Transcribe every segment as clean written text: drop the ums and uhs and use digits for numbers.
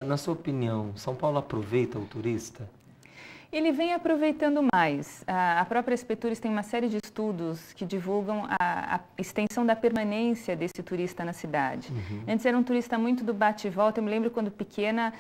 Na sua opinião, São Paulo aproveita o turista? Ele vem aproveitando mais. A própria Expetours tem uma série de estudos que divulgam a extensão da permanência desse turista na cidade. Antes era um turista muito do bate e volta. Eu me lembro quando pequena,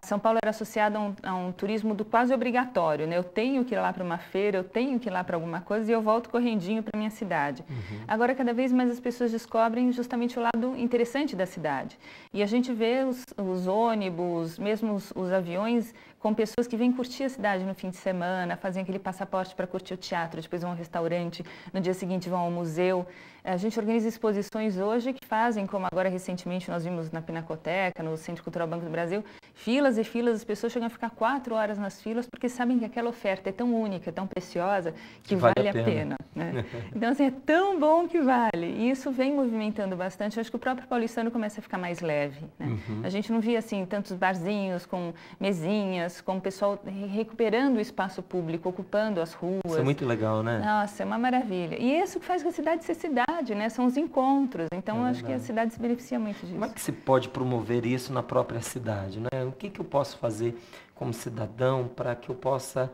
São Paulo era associado a um turismo do quase obrigatório, né? Eu tenho que ir lá para uma feira, eu tenho que ir lá para alguma coisa e eu volto correndinho para minha cidade. Agora, cada vez mais as pessoas descobrem justamente o lado interessante da cidade. E a gente vê os ônibus, mesmo os aviões, com pessoas que vêm curtir a cidade no fim de semana, fazem aquele passaporte para curtir o teatro, depois vão ao restaurante, no dia seguinte vão ao museu. A gente organiza exposições hoje que fazem, como agora recentemente nós vimos na Pinacoteca, no Centro Cultural Banco do Brasil, filas e filas, as pessoas chegam a ficar 4 horas nas filas porque sabem que aquela oferta é tão única, tão preciosa, que vale a pena. Né? Então, assim, é tão bom que vale. E isso vem movimentando bastante. Eu acho que o próprio paulistano começa a ficar mais leve. Né? A gente não via, assim, tantos barzinhos com mesinhas, com o pessoal recuperando o espaço público, ocupando as ruas. Isso é muito legal, né? Nossa, é uma maravilha. E isso que faz com a cidade ser cidade, né? São os encontros. Então, acho que a cidade se beneficia muito disso. Como é que se pode promover isso na própria cidade, né? O que eu posso fazer como cidadão para que eu possa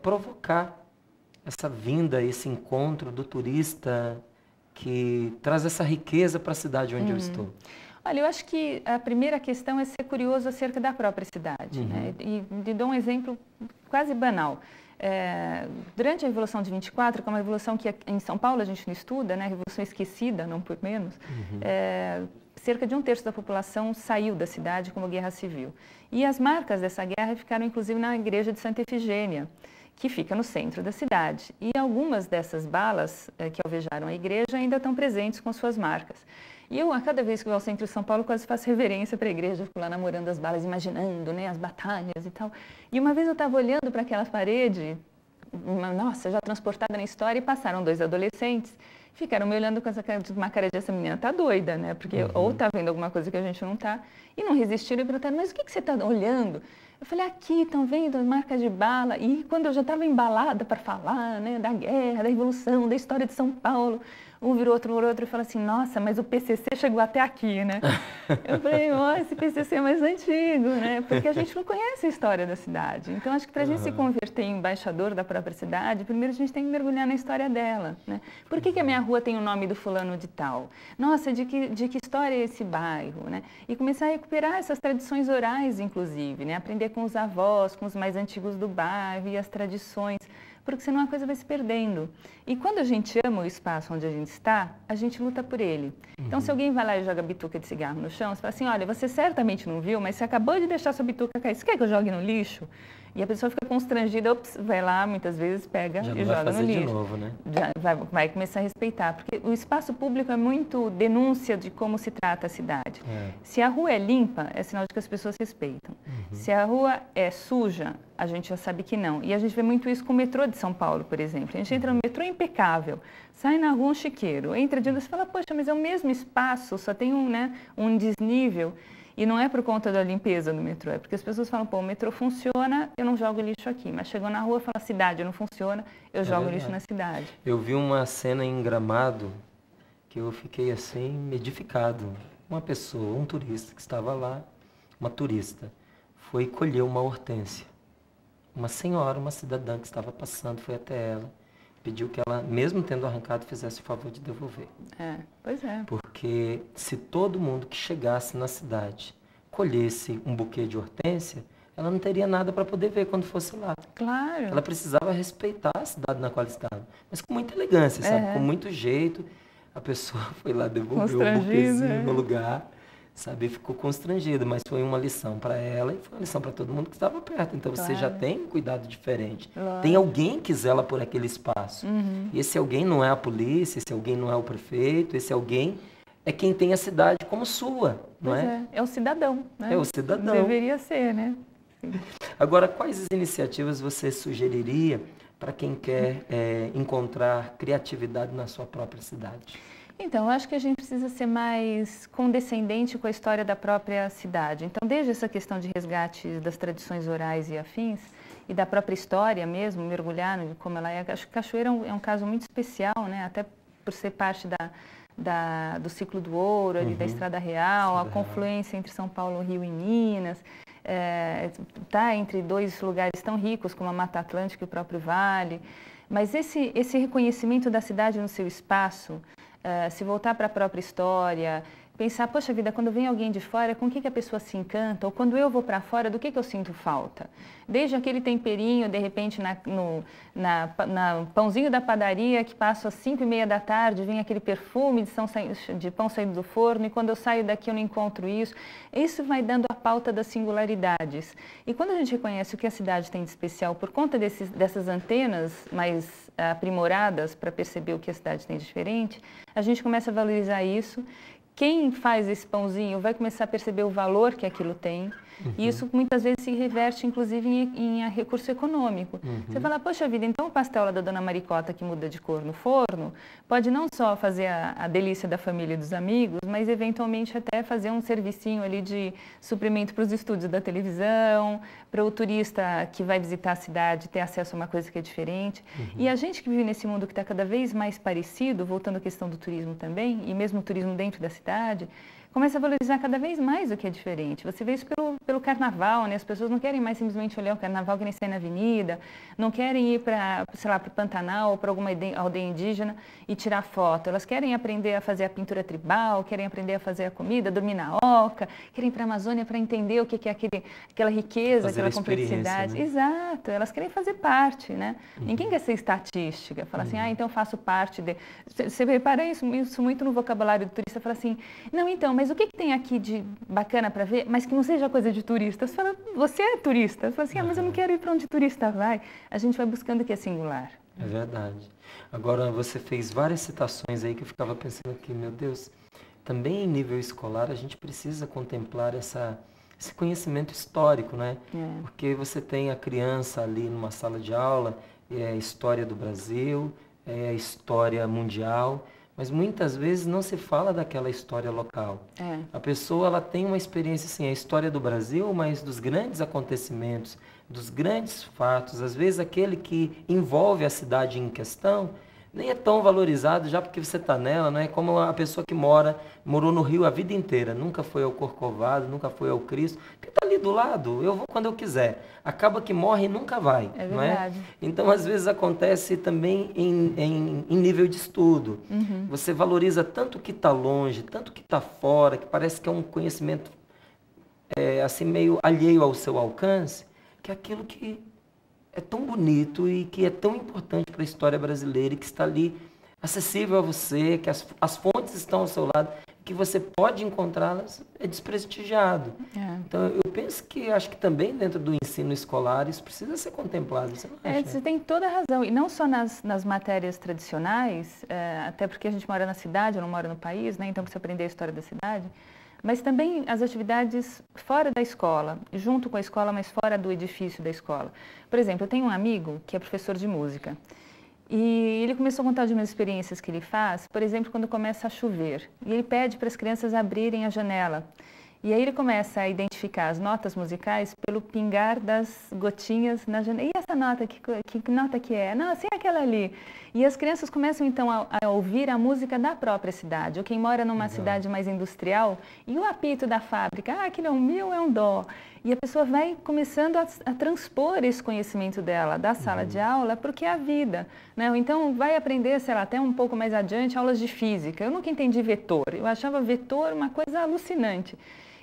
provocar essa vinda, esse encontro do turista que traz essa riqueza para a cidade onde eu estou? Olha, eu acho que a primeira questão é ser curioso acerca da própria cidade. Né? E dou um exemplo quase banal. Durante a Revolução de 24, que é uma revolução que em São Paulo a gente não estuda, né? Revolução esquecida, não por menos, cerca de 1/3 da população saiu da cidade como guerra civil. E as marcas dessa guerra ficaram inclusive na igreja de Santa Efigênia, que fica no centro da cidade. E algumas dessas balas que alvejaram a igreja ainda estão presentes com suas marcas. E eu, a cada vez que vou ao centro de São Paulo, quase faço reverência para a igreja, fico lá namorando as balas, imaginando, né, as batalhas e tal. E uma vez eu estava olhando para aquela parede, nossa, já transportada na história, e passaram 2 adolescentes, ficaram me olhando com uma cara de essa menina tá doida, né? Porque ou tá vendo alguma coisa que a gente não tá, e não resistiram e perguntaram, mas o que você está olhando? Eu falei, aqui, estão vendo as marcas de bala. E quando eu já estava embalada para falar, né, da guerra, da Revolução, da história de São Paulo, um virou outro e falou assim, nossa, mas o PCC chegou até aqui, né? Eu falei, ó, esse PCC é mais antigo, né? Porque a gente não conhece a história da cidade. Então, acho que para a gente se converter em embaixador da própria cidade, primeiro a gente tem que mergulhar na história dela, né? Por que a minha rua tem o nome do fulano de tal? Nossa, de que história é esse bairro, né? E começar a recuperar essas tradições orais, inclusive, né? Aprender com os avós, com os mais antigos do bairro e as tradições, porque senão a coisa vai se perdendo. E quando a gente ama o espaço onde a gente está, a gente luta por ele. Então, se alguém vai lá e joga bituca de cigarro no chão, você fala assim, olha, você certamente não viu, mas você acabou de deixar sua bituca cair. Você quer que eu jogue no lixo? E a pessoa fica constrangida, ops, vai lá, muitas vezes pega e joga no lixo. De novo, né? Já vai começar a respeitar, porque o espaço público é muito denúncia de como se trata a cidade. Se a rua é limpa, é sinal de que as pessoas respeitam. Se a rua é suja, a gente já sabe que não. E a gente vê muito isso com o metrô de São Paulo, por exemplo. A gente entra no metrô impecável, sai na rua um chiqueiro, entra de novo e fala, poxa, mas é o mesmo espaço, só tem um desnível. E não é por conta da limpeza do metrô, é porque as pessoas falam, pô, o metrô funciona, eu não jogo lixo aqui. Mas chegou na rua e fala, cidade não funciona, eu jogo lixo na cidade. Eu vi uma cena em Gramado que eu fiquei assim, edificado. Uma pessoa, um turista que estava lá, uma turista, foi colher uma hortênsia. Uma senhora, uma cidadã que estava passando, foi até ela, pediu que ela, mesmo tendo arrancado, fizesse o favor de devolver. Pois é. Porque se todo mundo que chegasse na cidade colhesse um buquê de hortênsia, ela não teria nada para poder ver quando fosse lá. Claro. Ela precisava respeitar a cidade na qual estava. Mas com muita elegância, sabe? Com muito jeito. A pessoa foi lá, devolveu o buquezinho no lugar, sabe? Ficou constrangida, mas foi uma lição para ela e foi uma lição para todo mundo que estava perto. Então, você já tem um cuidado diferente. Tem alguém que zela por aquele espaço. E esse alguém não é a polícia, esse alguém não é o prefeito, esse alguém é quem tem a cidade como sua, não é? É o cidadão, né? É o cidadão. Deveria ser, né? Sim. Agora, quais iniciativas você sugeriria para quem quer encontrar criatividade na sua própria cidade? Então, eu acho que a gente precisa ser mais condescendente com a história da própria cidade. Então, desde essa questão de resgate das tradições orais e afins, e da própria história mesmo, mergulhar como ela é. Acho que Cachoeira é um caso muito especial, né? Até por ser parte do Ciclo do Ouro, ali da Estrada Real, a confluência entre São Paulo, Rio e Minas, está entre dois lugares tão ricos como a Mata Atlântica e o próprio Vale. Mas esse reconhecimento da cidade no seu espaço, se voltar para a própria história, pensar, poxa vida, quando vem alguém de fora, com o que a pessoa se encanta? Ou quando eu vou para fora, do que eu sinto falta? Desde aquele temperinho, de repente, no pãozinho da padaria, que passa às 5h30 da tarde, vem aquele perfume de pão saindo do forno, e quando eu saio daqui eu não encontro isso. Isso vai dando a pauta das singularidades. E quando a gente reconhece o que a cidade tem de especial por conta dessas antenas mais aprimoradas para perceber o que a cidade tem de diferente, a gente começa a valorizar isso. Quem faz esse pãozinho vai começar a perceber o valor que aquilo tem. E isso muitas vezes se reverte, inclusive, em recurso econômico. Você fala, poxa vida, então o pastel lá da Dona Maricota que muda de cor no forno pode não só fazer a delícia da família e dos amigos, mas eventualmente até fazer um servicinho ali de suprimento para os estúdios da televisão, para o turista que vai visitar a cidade ter acesso a uma coisa que é diferente. E a gente que vive nesse mundo que está cada vez mais parecido, voltando à questão do turismo também, e mesmo o turismo dentro da cidade, começa a valorizar cada vez mais o que é diferente. Você vê isso pelo carnaval, né? As pessoas não querem mais simplesmente olhar o carnaval que nem sair na avenida, não querem ir para, sei lá, para o Pantanal ou para alguma aldeia indígena e tirar foto. Elas querem aprender a fazer a pintura tribal, querem aprender a fazer a comida, dormir na oca, querem ir para a Amazônia para entender o que é aquela riqueza, fazer aquela complexidade. Né? Exato, elas querem fazer parte, né? Ninguém quer ser estatística, fala assim, então eu faço parte de... Você repara isso muito no vocabulário do turista, fala assim, não, então, mas o que tem aqui de bacana para ver, mas que não seja coisa de turista? Você fala, você é turista. Você fala assim, mas eu não quero ir para onde turista vai. A gente vai buscando o que é singular. É verdade. Agora, você fez várias citações aí que eu ficava pensando aqui, meu Deus, também em nível escolar a gente precisa contemplar esse conhecimento histórico, né? Porque você tem a criança ali numa sala de aula, é a história do Brasil, é a história mundial, mas muitas vezes não se fala daquela história local. A pessoa ela tem uma experiência, assim, a história do Brasil, mas dos grandes acontecimentos, dos grandes fatos, às vezes aquele que envolve a cidade em questão, nem é tão valorizado já porque você está nela, não é como a pessoa que morou no Rio a vida inteira, nunca foi ao Corcovado, nunca foi ao Cristo, que está ali do lado, eu vou quando eu quiser. Acaba que morre e nunca vai, não é? Então, às vezes acontece também em nível de estudo. Você valoriza tanto o que está longe, tanto o que está fora, que parece que é um conhecimento assim meio alheio ao seu alcance, que é aquilo que é tão bonito e que é tão importante para a história brasileira e que está ali acessível a você, que as fontes estão ao seu lado, que você pode encontrá-las, é desprestigiado. Então, eu penso que, acho que também dentro do ensino escolar isso precisa ser contemplado. Você não acha? Você tem toda a razão. E não só nas matérias tradicionais, até porque a gente mora na cidade, eu não moro no país, né? Então precisa aprender a história da cidade, mas também as atividades fora da escola, junto com a escola, mas fora do edifício da escola. Por exemplo, eu tenho um amigo que é professor de música e ele começou a contar de umas experiências que ele faz, por exemplo, quando começa a chover. E ele pede para as crianças abrirem a janela. E aí ele começa a identificar as notas musicais pelo pingar das gotinhas na janela. E essa nota, que nota que é? Não, assim é aquela ali. E as crianças começam então a ouvir a música da própria cidade. Ou quem mora numa cidade mais industrial, e o apito da fábrica, aquilo é um mi ou é um dó. E a pessoa vai começando a transpor esse conhecimento dela da sala de aula para o que é a vida, né? Ou então vai aprender, sei lá, até um pouco mais adiante, aulas de física. Eu nunca entendi vetor. Eu achava vetor uma coisa alucinante.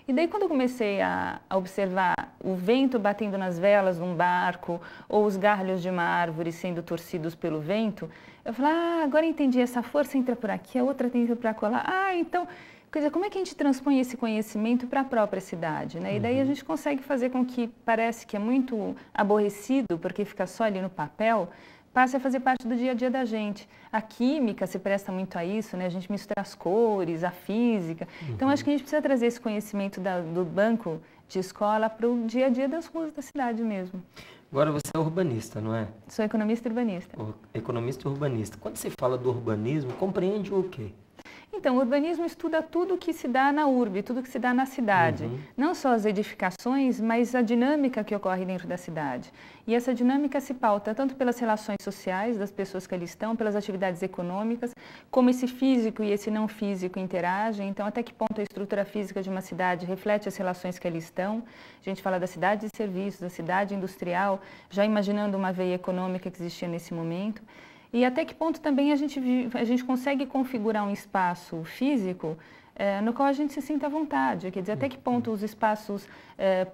E daí quando eu comecei a observar o vento batendo nas velas de um barco ou os galhos de uma árvore sendo torcidos pelo vento, eu falei, agora entendi, essa força entra por aqui, a outra entra por acolá. Então, quer dizer, como é que a gente transpõe esse conhecimento para a própria cidade, né? E daí a gente consegue fazer com que parece que é muito aborrecido, porque fica só ali no papel, passe a fazer parte do dia a dia da gente. A química se presta muito a isso, né? A gente mistura as cores, a física. Então, acho que a gente precisa trazer esse conhecimento do banco de escola para o dia a dia das ruas da cidade mesmo. Agora, você é urbanista, não é? Sou economista e urbanista. Economista e urbanista. Quando se fala do urbanismo, compreende o quê? Então, o urbanismo estuda tudo que se dá na urbe, tudo que se dá na cidade. Não só as edificações, mas a dinâmica que ocorre dentro da cidade. E essa dinâmica se pauta tanto pelas relações sociais das pessoas que ali estão, pelas atividades econômicas, como esse físico e esse não físico interagem. Então, até que ponto a estrutura física de uma cidade reflete as relações que ali estão. A gente fala da cidade de serviços, da cidade industrial, já imaginando uma veia econômica que existia nesse momento. E até que ponto também a gente consegue configurar um espaço físico no qual a gente se sinta à vontade. Quer dizer, até que ponto os espaços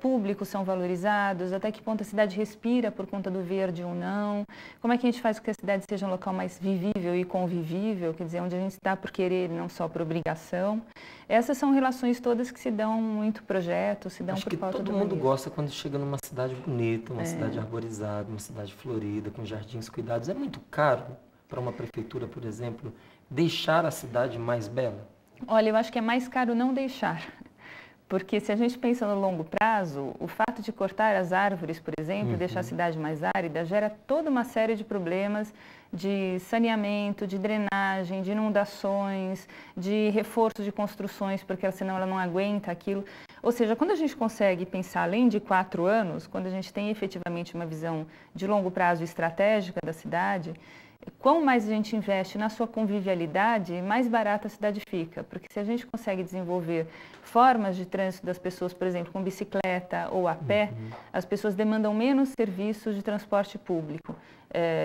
públicos são valorizados, até que ponto a cidade respira por conta do verde ou não, como é que a gente faz com que a cidade seja um local mais vivível e convivível, quer dizer, onde a gente está por querer, não só por obrigação. Essas são relações todas que se dão muito projeto, se dão por falta do todo mundo gosta quando chega numa cidade bonita, uma cidade arborizada, uma cidade florida, com jardins cuidados. É muito caro para uma prefeitura, por exemplo, deixar a cidade mais bela? Olha, eu acho que é mais caro não deixar, porque se a gente pensa no longo prazo, o fato de cortar as árvores, por exemplo, deixar a cidade mais árida, gera toda uma série de problemas de saneamento, de drenagem, de inundações, de reforço de construções, porque senão ela não aguenta aquilo. Ou seja, quando a gente consegue pensar além de 4 anos, quando a gente tem efetivamente uma visão de longo prazo estratégica da cidade, quanto mais a gente investe na sua convivialidade, mais barata a cidade fica. Porque se a gente consegue desenvolver formas de trânsito das pessoas, por exemplo, com bicicleta ou a pé, as pessoas demandam menos serviços de transporte público,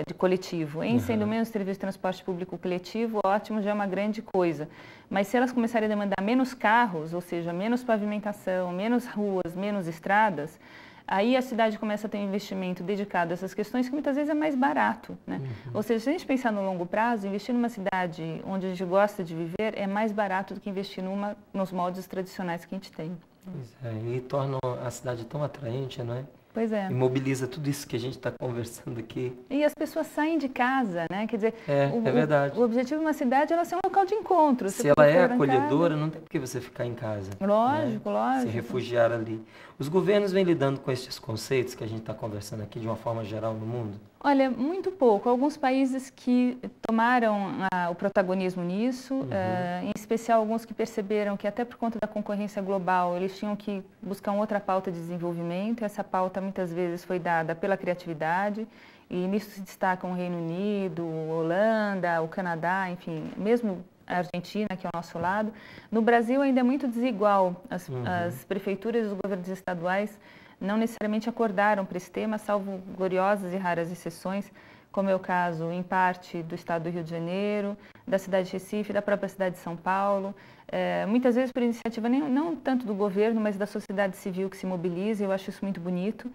de coletivo. Sendo menos serviço de transporte público coletivo, ótimo, já é uma grande coisa. Mas se elas começarem a demandar menos carros, ou seja, menos pavimentação, menos ruas, menos estradas, aí a cidade começa a ter um investimento dedicado a essas questões que muitas vezes é mais barato, né? Ou seja, se a gente pensar no longo prazo, investir numa cidade onde a gente gosta de viver é mais barato do que investir nos moldes tradicionais que a gente tem. Pois é, e torna a cidade tão atraente, não é? Pois é. E mobiliza tudo isso que a gente está conversando aqui. E as pessoas saem de casa, né? Quer dizer, é verdade. O objetivo de uma cidade é ela ser um local de encontro. Se ela é acolhedora, não tem por que você ficar em casa. Lógico, né? lógico. Se refugiar ali. Os governos vêm lidando com esses conceitos que a gente está conversando aqui de uma forma geral no mundo? Olha, muito pouco. Alguns países que tomaram o protagonismo nisso, em especial alguns que perceberam que até por conta da concorrência global, eles tinham que buscar uma outra pauta de desenvolvimento. Essa pauta muitas vezes foi dada pela criatividade e nisso se destacam o Reino Unido, Holanda, o Canadá, enfim, mesmo a Argentina, que é ao nosso lado. No Brasil ainda é muito desigual. As prefeituras e os governos estaduais não necessariamente acordaram para esse tema, salvo gloriosas e raras exceções, como é o caso, em parte, do estado do Rio de Janeiro, da cidade de Recife, da própria cidade de São Paulo. Muitas vezes por iniciativa não tanto do governo, mas da sociedade civil que se mobiliza, eu acho isso muito bonito.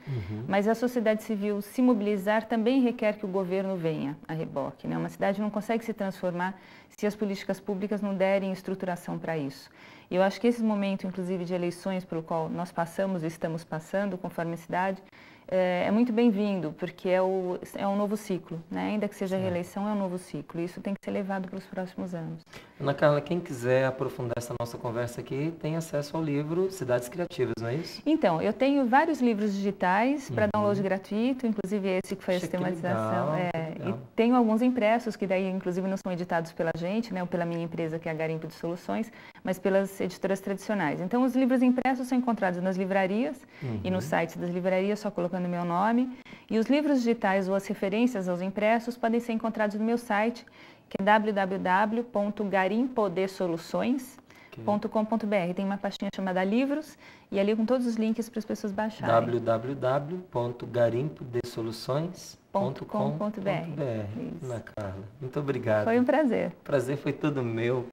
Mas a sociedade civil se mobilizar também requer que o governo venha a reboque, né? Uma cidade não consegue se transformar se as políticas públicas não derem estruturação para isso. E eu acho que esse momento, inclusive, de eleições pelo qual nós passamos e estamos passando, conforme a cidade, é muito bem-vindo, porque é um novo ciclo, né? Ainda que seja a reeleição, é um novo ciclo. E isso tem que ser levado para os próximos anos. Ana Carla, quem quiser aprofundar essa nossa conversa aqui, tem acesso ao livro Cidades Criativas, não é isso? Então, eu tenho vários livros digitais para download gratuito, inclusive esse que foi a sistematização. Legal. E tenho alguns impressos, que daí, inclusive, não são editados pela gente, né? Ou pela minha empresa, que é a Garimpo de Soluções, mas pelas editoras tradicionais. Então, os livros impressos são encontrados nas livrarias e nos sites das livrarias, só colocando meu nome. E os livros digitais ou as referências aos impressos podem ser encontrados no meu site, que é www.garimpodesoluções.com.br. Tem uma pastinha chamada Livros e ali com todos os links para as pessoas baixarem. www.garimpodesoluções.com.br. Ana Carla, muito obrigado. Foi um prazer. O prazer foi todo meu.